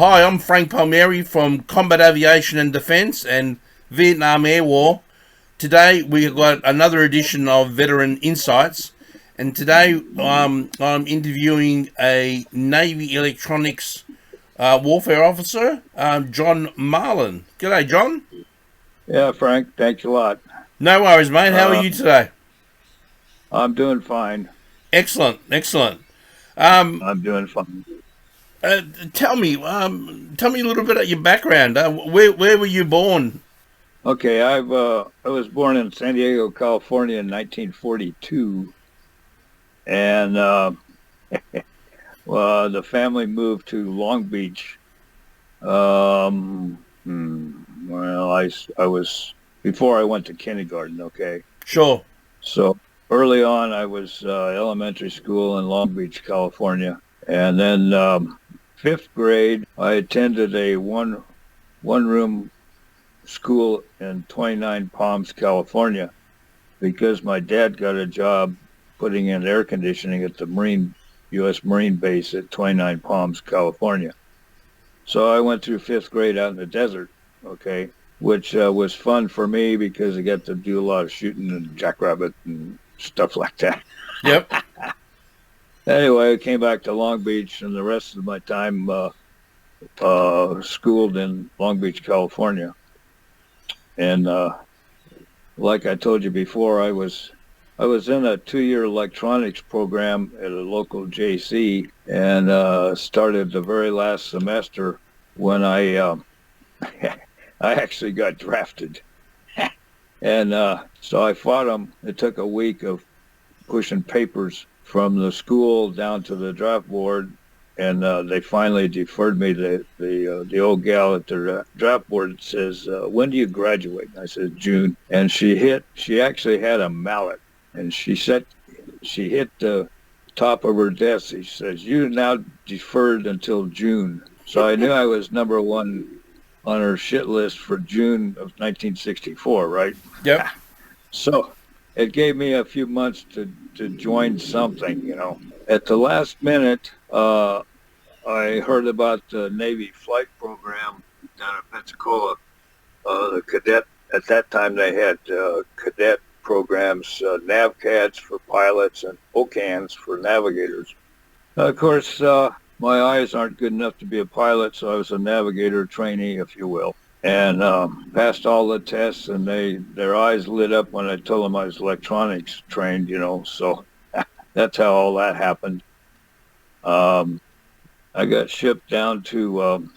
Hi, I'm Frank Palmieri from Combat Aviation and Defence and Vietnam Air War. Today we've got another edition of Veteran Insights, and today I'm interviewing a Navy Electronics Warfare Officer, John Marlin. G'day, John. Yeah, Frank, thanks a lot. No worries, mate. How are you today? I'm doing fine. Excellent. I'm doing fine. Tell me a little bit of your background. Where were you born? Okay, I was born in San Diego, California in 1942, and well, the family moved to Long Beach. Well, I was before I went to kindergarten. Okay, Sure. so early on, I was elementary school in Long Beach, California, and then fifth grade, I attended a one room school in 29 Palms, California, because my dad got a job putting in air conditioning at the U.S. Marine base at 29 Palms, California. So I went through fifth grade out in the desert, okay, which was fun for me because I got to do a lot of shooting and jackrabbit and stuff like that. Yep. Anyway, I came back to Long Beach, and the rest of my time schooled in Long Beach, California. And like I told you before, I was in a 2-year electronics program at a local JC, and started the very last semester when I I actually got drafted. And so I fought them. It took a week of pushing papers from the school down to the draft board, and they finally deferred me. The old gal at the draft board says, "When do you graduate?" And I said, "June." And she actually had a mallet, and she hit the top of her desk. She says, "You now deferred until June." So I knew I was number one on her shit list for June of 1964, right? Yep. So it gave me a few months to join something, you know. At the last minute, I heard about the Navy flight program down in Pensacola. The cadet, at that time they had cadet programs, NavCads for pilots and OCANs for navigators. Of course, my eyes aren't good enough to be a pilot, so I was a navigator trainee, if you will. And passed all the tests, and their eyes lit up when I told them I was electronics trained, you know. So that's how all that happened. I got shipped down to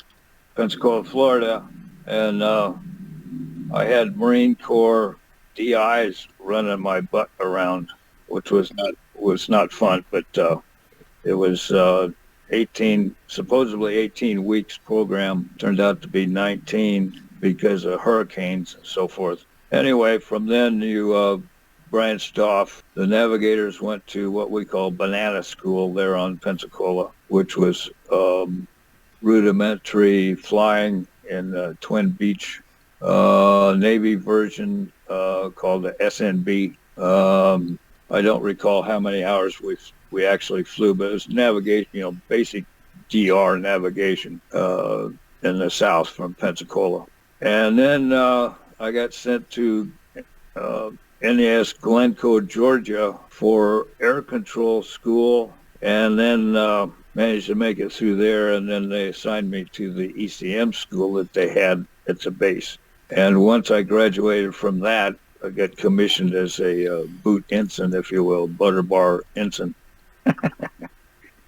Pensacola, Florida, and I had Marine Corps DIs running my butt around, which was not fun, but it was supposedly 18 weeks program, turned out to be 19 because of hurricanes and so forth. Anyway, from then you branched off. The navigators went to what we call Banana School there on Pensacola, which was rudimentary flying in Twin Beach, Navy version called the SNB. I don't recall how many hours we actually flew, but it was navigation, you know, basic DR navigation in the south from Pensacola. And then I got sent to NES Glencoe, Georgia for air control school, and then managed to make it through there, and then they assigned me to the ECM school that they had at the base. And once I graduated from that, I got commissioned as a boot ensign, if you will, butter bar ensign.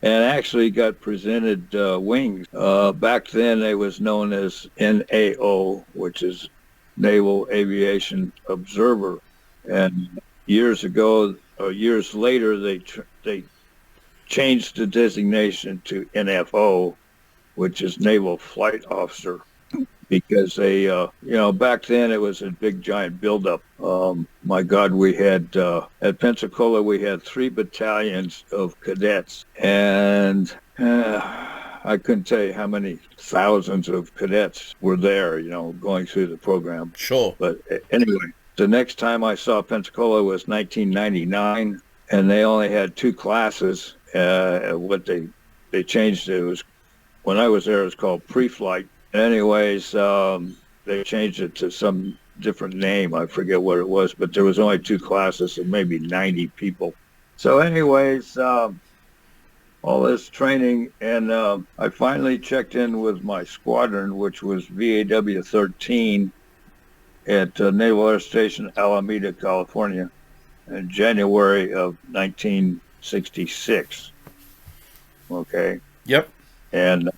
And actually got presented wings. Back then, it was known as NAO, which is Naval Aviation Observer. And years later, they changed the designation to NFO, which is Naval Flight Officer, because they, back then it was a big giant buildup. My God, we had, at Pensacola, we had 3 battalions of cadets, and I couldn't tell you how many thousands of cadets were there, you know, going through the program. Sure. But anyway, the next time I saw Pensacola was 1999, and they only had 2 classes. What they changed it was when I was there, it was called pre-flight. Anyways, they changed it to some different name. I forget what it was, but there was only two classes of maybe 90 people. So anyways, all this training, and I finally checked in with my squadron, which was VAW-13 at Naval Air Station Alameda, California, in January of 1966. Okay. Yep. And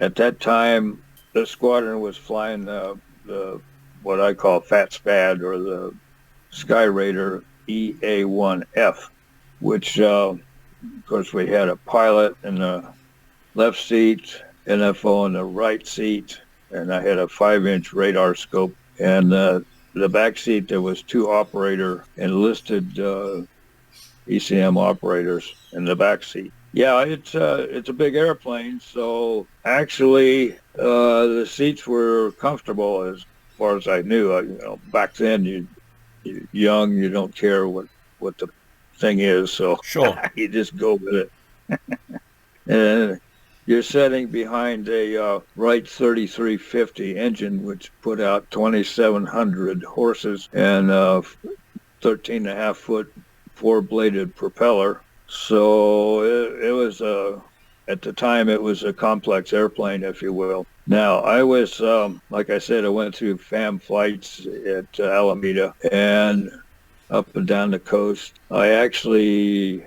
at that time, the squadron was flying the what I call Fat Spad, or the Skyraider EA-1F, which, of course, we had a pilot in the left seat, NFO in the right seat, and I had a 5-inch radar scope. And the back seat, there was two operator enlisted ECM operators in the back seat. Yeah, it's a big airplane, so actually the seats were comfortable as far as I knew. Back then, you're young, you don't care what the thing is, so Sure. you just go with it. And you're sitting behind a Wright 3350 engine, which put out 2,700 horses and 13.5-foot 4-bladed propeller. So it was at the time, it was a complex airplane, if you will. Now, I was, like I said, I went through FAM flights at Alameda and up and down the coast. I actually,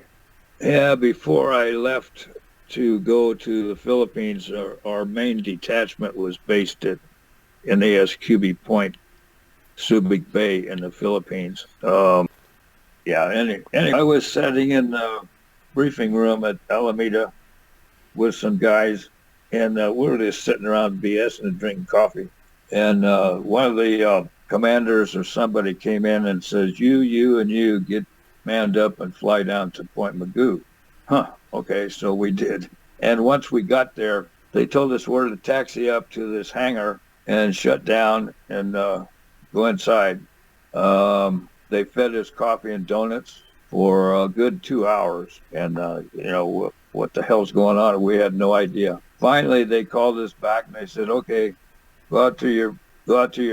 before I left to go to the Philippines, our main detachment was based at NASQB Point, Subic Bay in the Philippines. Anyway, I was sitting in the briefing room at Alameda with some guys, and we were just sitting around BS and drinking coffee. And one of the commanders or somebody came in and says, you and you get manned up and fly down to Point Magoo. Huh, okay, so we did. And once we got there, they told us where to taxi up to this hangar and shut down and go inside. They fed us coffee and donuts for a good 2 hours. And, what the hell's going on? We had no idea. Finally, they called us back and they said, okay, go out to your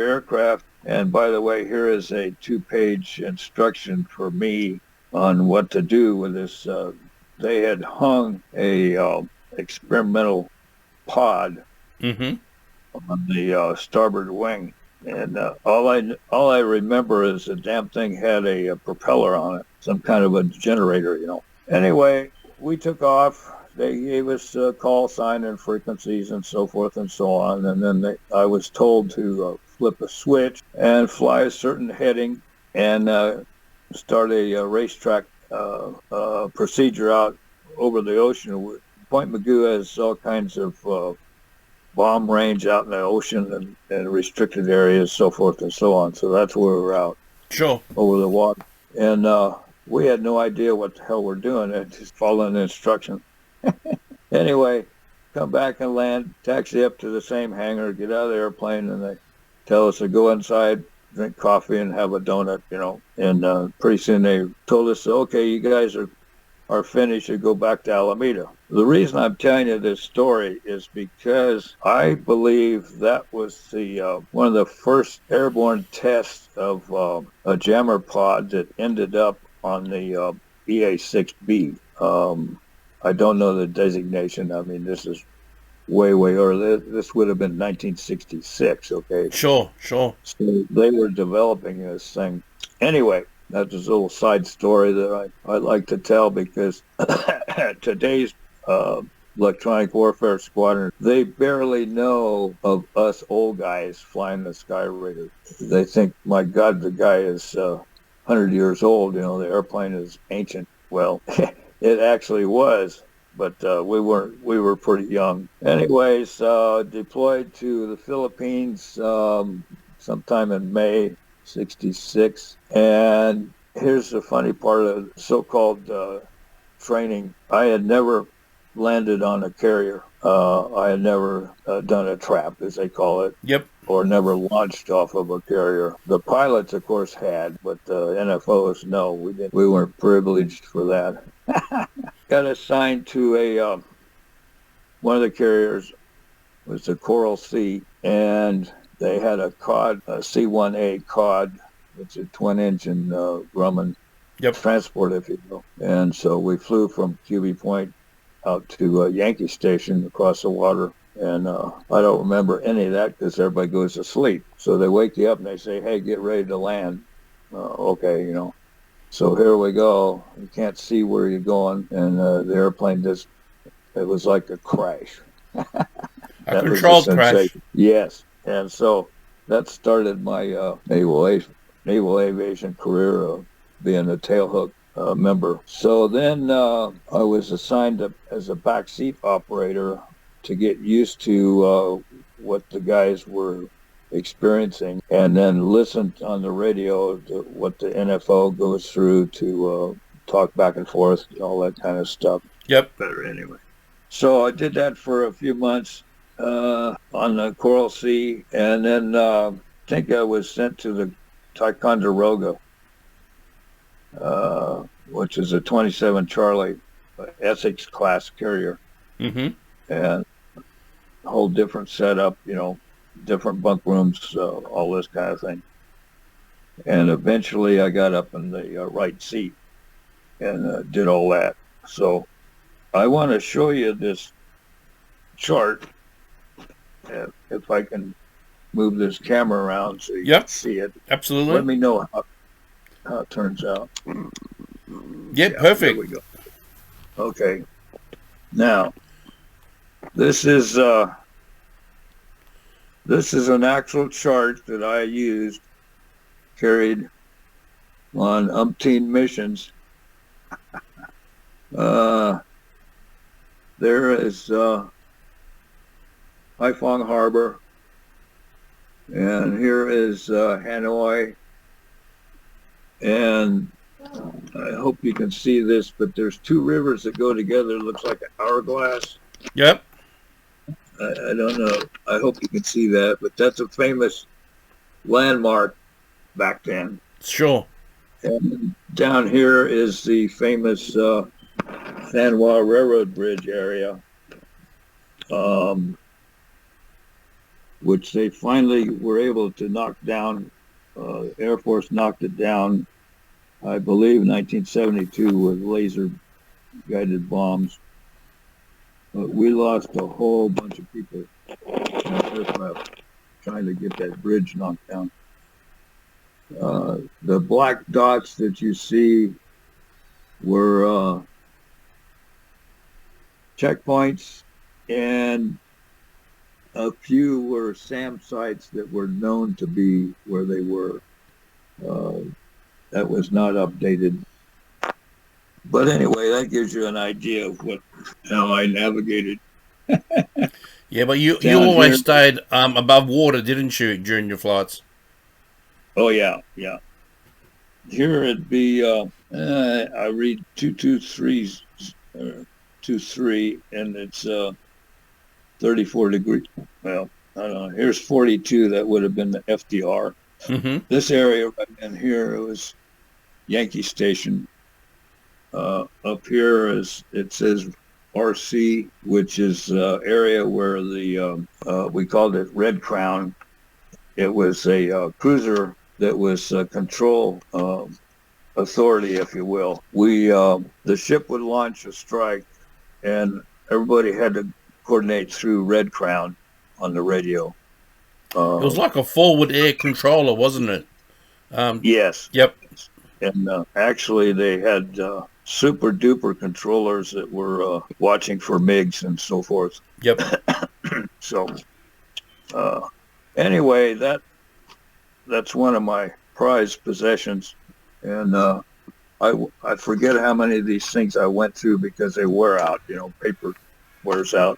aircraft. And by the way, here is a 2-page instruction for me on what to do with this. They had hung a experimental pod on the starboard wing. And all I remember is the damn thing had a propeller on it, some kind of a generator, Anyway, we took off. They gave us a call sign and frequencies and so forth and so on. And then I was told to flip a switch and fly a certain heading and start a racetrack procedure out over the ocean. Point Magoo has all kinds of bomb range out in the ocean and restricted areas, so forth and so on. So that's where we're out. Sure. Over the water. And we had no idea what the hell we're doing. Just following the instruction. Anyway, come back and land, taxi up to the same hangar, get out of the airplane, and they tell us to go inside, drink coffee, and have a donut, And pretty soon they told us, okay, you guys are finished, you go back to Alameda. The reason I'm telling you this story is because I believe that was the one of the first airborne tests of a jammer pod that ended up on the EA-6B. I don't know the designation. I mean, this is way early. This would have been 1966, okay? Sure. So they were developing this thing. Anyway, that's a little side story that I like to tell because today's electronic warfare squadron, they barely know of us old guys flying the Skyraider. They think, my God, the guy is 100 years old. The airplane is ancient. Well, it actually was, but we were pretty young. Anyways, deployed to the Philippines sometime in May 66. And here's the funny part of so-called training. I had never landed on a carrier. I had never done a trap, as they call it. Yep. Or never launched off of a carrier. The pilots, of course, had, but the NFOs, no, we didn't. We weren't privileged for that. Got assigned to one of the carriers was the Coral Sea, and they had a cod, a C-1A cod. It's a twin-engine Grumman transport, if you will. And so we flew from QB Point out to Yankee Station across the water. And I don't remember any of that because everybody goes to sleep. So they wake you up and they say, hey, get ready to land. Okay, you know. So here we go. You can't see where you're going. And the airplane just, it was like a crash. A controlled crash. Yes. And so that started my naval aviation career of being a tailhook member. So then I was assigned as a backseat operator to get used to what the guys were experiencing, and then listen on the radio to what the NFO goes through to talk back and forth, all that kind of stuff. Yep. Better anyway. So I did that for a few months on the Coral Sea, and then I think I was sent to the Ticonderoga, which is a 27 Charlie Essex class carrier. Mm-hmm. And a whole different setup, you know, different bunk rooms, all this kind of thing. And eventually I got up in the right seat and did all that. So I want to show you this chart, if I can move this camera around so you can see it. Absolutely. Let me know how it turns out. Yeah, perfect. There we go. Okay. Now, this is an actual chart that I used, carried on umpteen missions. There is Haiphong Harbor, and here is Hanoi, and I hope you can see this, but there's two rivers that go together. It looks like an hourglass. Yep. I don't know. I hope you can see that, but that's a famous landmark back then. Sure. And down here is the famous San Juan Railroad Bridge area, which they finally were able to knock down. Air Force knocked it down, I believe, in 1972 with laser-guided bombs. But we lost a whole bunch of people in an aircraft trying to get that bridge knocked down. The black dots that you see were checkpoints, and a few were SAM sites that were known to be where they were. That was not updated. But anyway, that gives you an idea of how I navigated. Yeah, but you always stayed above water, didn't you, during your flights? Oh, yeah. Here it'd be, I read 223, and it's 34 degrees. Well, I don't know. Here's 42. That would have been the FDR. Mm-hmm. This area right in here, it was Yankee Station. Up here it says RC, which is area where the we called it Red Crown. It was a cruiser that was control authority, if you will. The ship would launch a strike, and everybody had to coordinate through Red Crown on the radio. It was like a forward air controller, wasn't it? Yes. Yep. And actually, they had super duper controllers that were watching for MiGs and so forth. Yep. So anyway, that's one of my prized possessions, and I forget how many of these things I went through because they wear out. You know, paper wears out.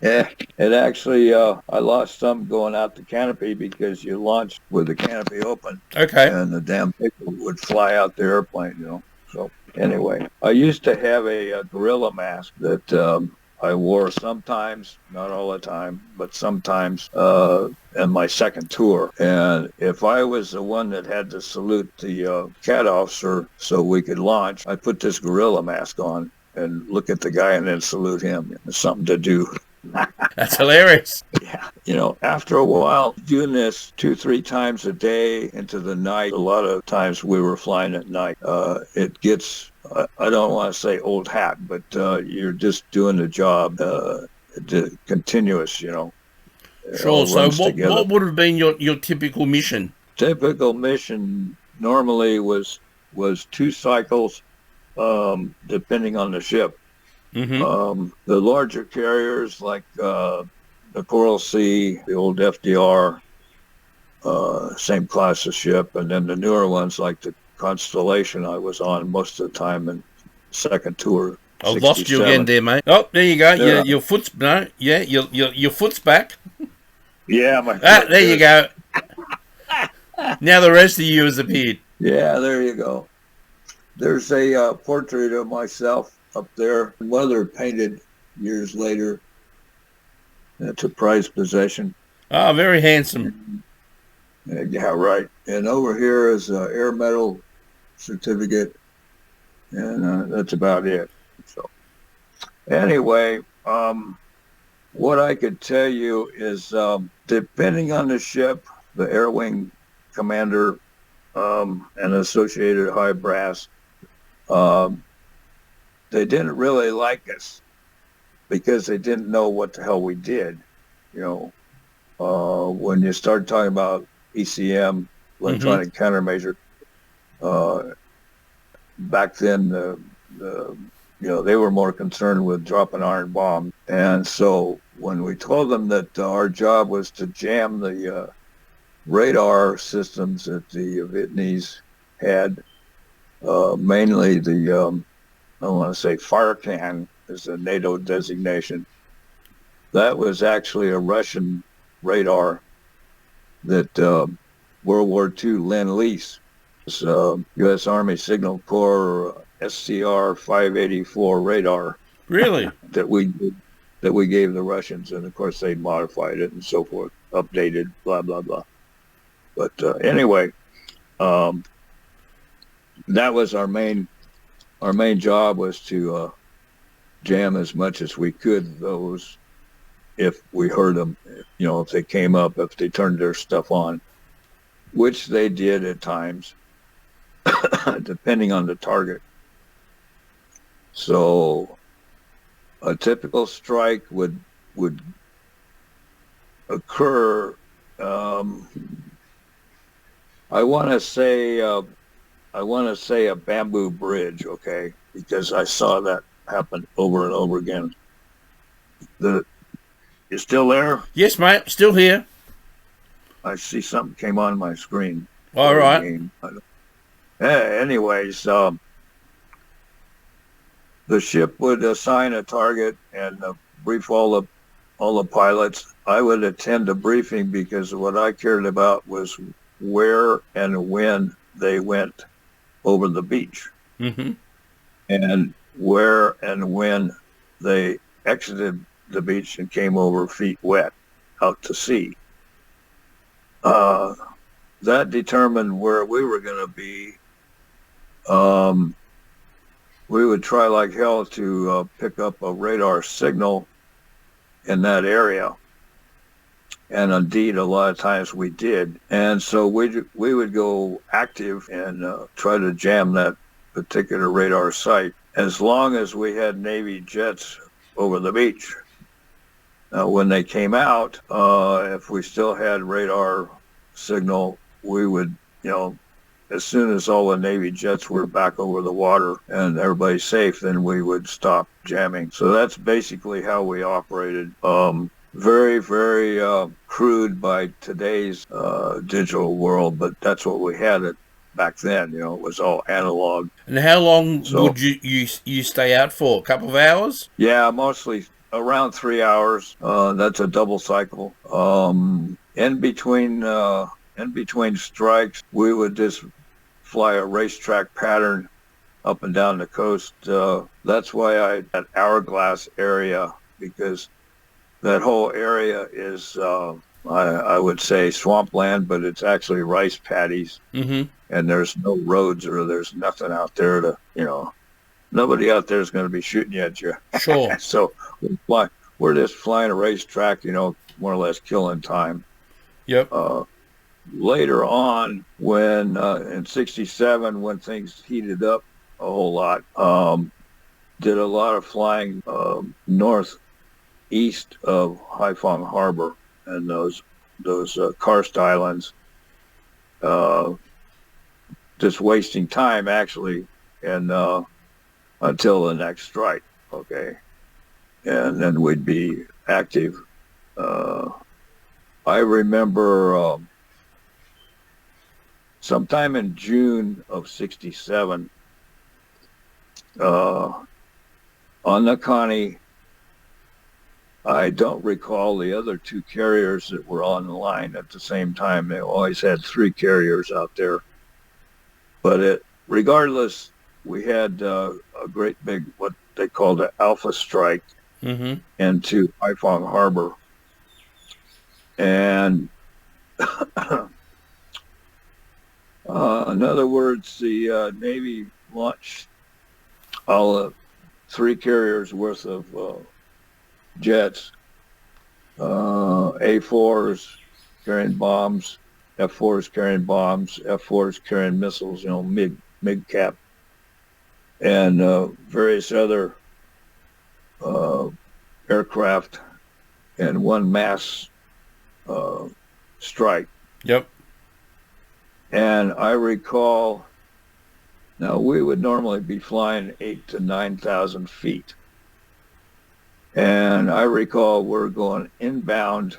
Yeah, it actually I lost some going out the canopy because you launched with the canopy open. Okay. And the damn paper would fly out the airplane. You know. So anyway, I used to have a gorilla mask that I wore sometimes, not all the time, but sometimes in my second tour. And if I was the one that had to salute the CAT officer so we could launch, I put this gorilla mask on. and look at the guy and then salute him. It's something to do. That's hilarious. Yeah. After a while, doing this 2-3 times a day into the night, a lot of times we were flying at night. It gets, I don't want to say old hat, but you're just doing the job continuous, Sure. So what would have been your typical mission? Typical mission normally was 2 cycles, depending on the ship. Mm-hmm. The larger carriers like the Coral Sea, the old FDR, same class of ship, and then the newer ones like the Constellation I was on most of the time in second tour. I've lost you again there, mate. Oh, there you go. Yeah. Your foot's your foot's back. Yeah, my foot. There you go. Now the rest of you has appeared. Yeah, there you go. There's a portrait of myself up there. Mother painted years later. That's a prized possession. Oh, very handsome. Yeah, right. And over here is an Air Medal certificate, and that's about it. So, anyway, what I could tell you is, depending on the ship, the Air Wing commander and associated high brass, they didn't really like us because they didn't know what the hell we did. When you start talking about ECM, electronic countermeasure, back then, they were more concerned with dropping iron bombs. And so when we told them that our job was to jam the radar systems that the Vietnamese had, mainly the, I want to say Firecan is a NATO designation. That was actually a Russian radar that World War II Lend-Lease, U.S. Army Signal Corps SCR 584 radar. Really? that we gave the Russians, and of course they modified it and so forth, updated, blah blah blah. But anyway, that was our main job, was to jam as much as we could those, if we heard them, if they came up, if they turned their stuff on, which they did at times, depending on the target. So a typical strike would occur. I want to say a bamboo bridge, okay, because I saw that happen over and over again. You still there? Yes, mate. Still here. I see something came on my screen. All right. Anyways, the ship would assign a target and brief all the pilots. I would attend a briefing because what I cared about was where and when they went over the beach, and where and when they exited the beach and came over feet wet out to sea. That determined where we were going to be. We would try like hell to pick up a radar signal in that area. And indeed, a lot of times we did. And so we would go active and try to jam that particular radar site as long as we had Navy jets over the beach. Now, when they came out, if we still had radar signal, we would, as soon as all the Navy jets were back over the water and everybody's safe, then we would stop jamming. So that's basically how we operated. Very, very crude by today's digital world, but that's what we had back then. It was all analog. And how long would you stay out for? A couple of hours? Yeah, mostly around 3 hours. That's a double cycle. In between strikes, we would just fly a racetrack pattern up and down the coast. That's why that hourglass area, because that whole area is, I would say, swampland, but it's actually rice paddies. And there's no roads or there's nothing out there to, nobody out there is going to be shooting at you. Sure. So we're just flying a racetrack, more or less killing time. Yep. Later on, when in '67, when things heated up a whole lot, did a lot of flying northeast of Haiphong Harbor and those karst islands, just wasting time actually, and until the next strike. Okay, and then we'd be active. I remember sometime in June of '67, on the Connie. I don't recall the other two carriers that were on the line at the same time. They always had three carriers out there. But regardless, we had a great big, what they called an alpha strike Mm-hmm. into Haiphong Harbor. And in other words, the Navy launched all the three carriers worth of jets, A4s carrying bombs, F4s carrying bombs, F4s carrying missiles, MiG cap, and various other aircraft, and one mass strike. Yep. And I recall, now we would normally be flying 8,000 to 9,000 feet. And I recall we're going inbound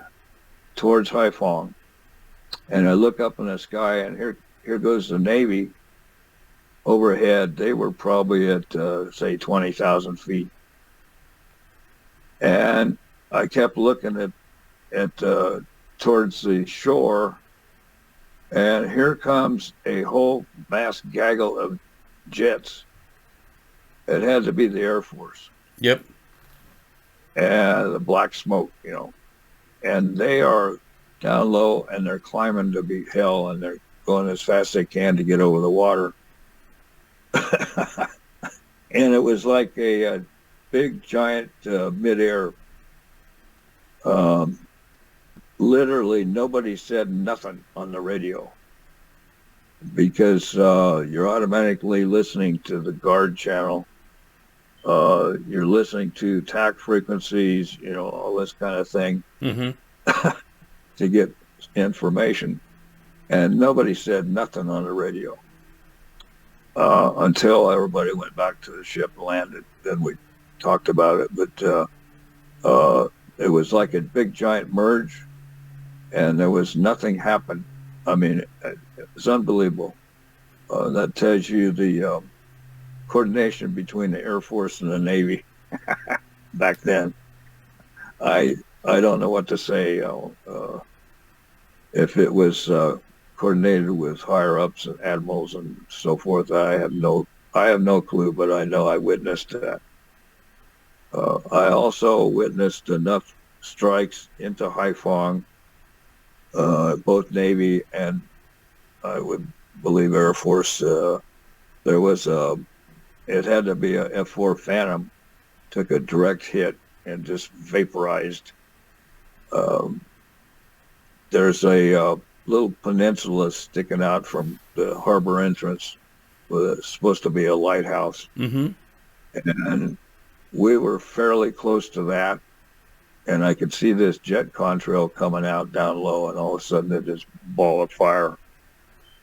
towards Haiphong. And I look up in the sky, and here goes the Navy overhead. They were probably at, say, 20,000 feet. And I kept looking at towards the shore, and here comes a whole mass gaggle of jets. It had to be the Air Force. Yep. And the black smoke, and they are down low, and they're climbing to be hell, and they're going as fast as they can to get over the water. And it was like a big, giant midair. Literally, nobody said nothing on the radio because you're automatically listening to the guard channel. You're listening to TAC frequencies, all this kind of thing, Mm-hmm. to get information. And nobody said nothing on the radio until everybody went back to the ship and landed. Then we talked about it. But it was like a big, giant merge, and there was nothing happened. I mean, it was unbelievable. That tells you the coordination between the Air Force and the Navy back then. I don't know what to say. If it was coordinated with higher ups and admirals and so forth, I have no clue. But I know I witnessed that. I also witnessed enough strikes into Haiphong, both Navy and I would believe Air Force. There was it had to be a F4 Phantom, took a direct hit and just vaporized. There's a little peninsula sticking out from the harbor entrance. It's supposed to be a lighthouse. Mm-hmm. And we were fairly close to that. And I could see this jet contrail coming out down low, and all of a sudden it just ball of fire.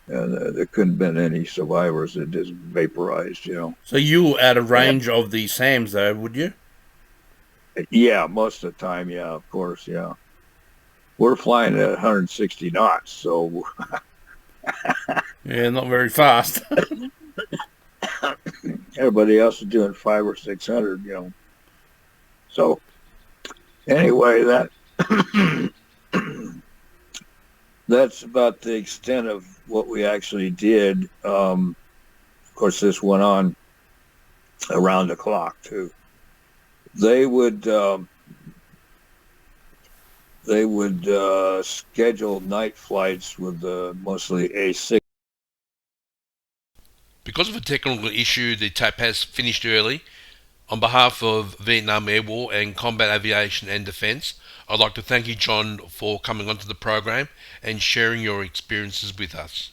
And there couldn't have been any survivors. It just vaporized, So you were out of range of the SAMs, though, would you? Yeah, most of the time, yeah, of course, yeah. We're flying at 160 knots, so... Yeah, not very fast. Everybody else is doing 500 or 600, So, anyway, that's about the extent of what we actually did. Of course, this went on around the clock too. They would schedule night flights with mostly A6. Because of a technical issue, the tape has finished early. On behalf of Vietnam Air War and Combat Aviation and Defence, I'd like to thank you, John, for coming onto the program and sharing your experiences with us.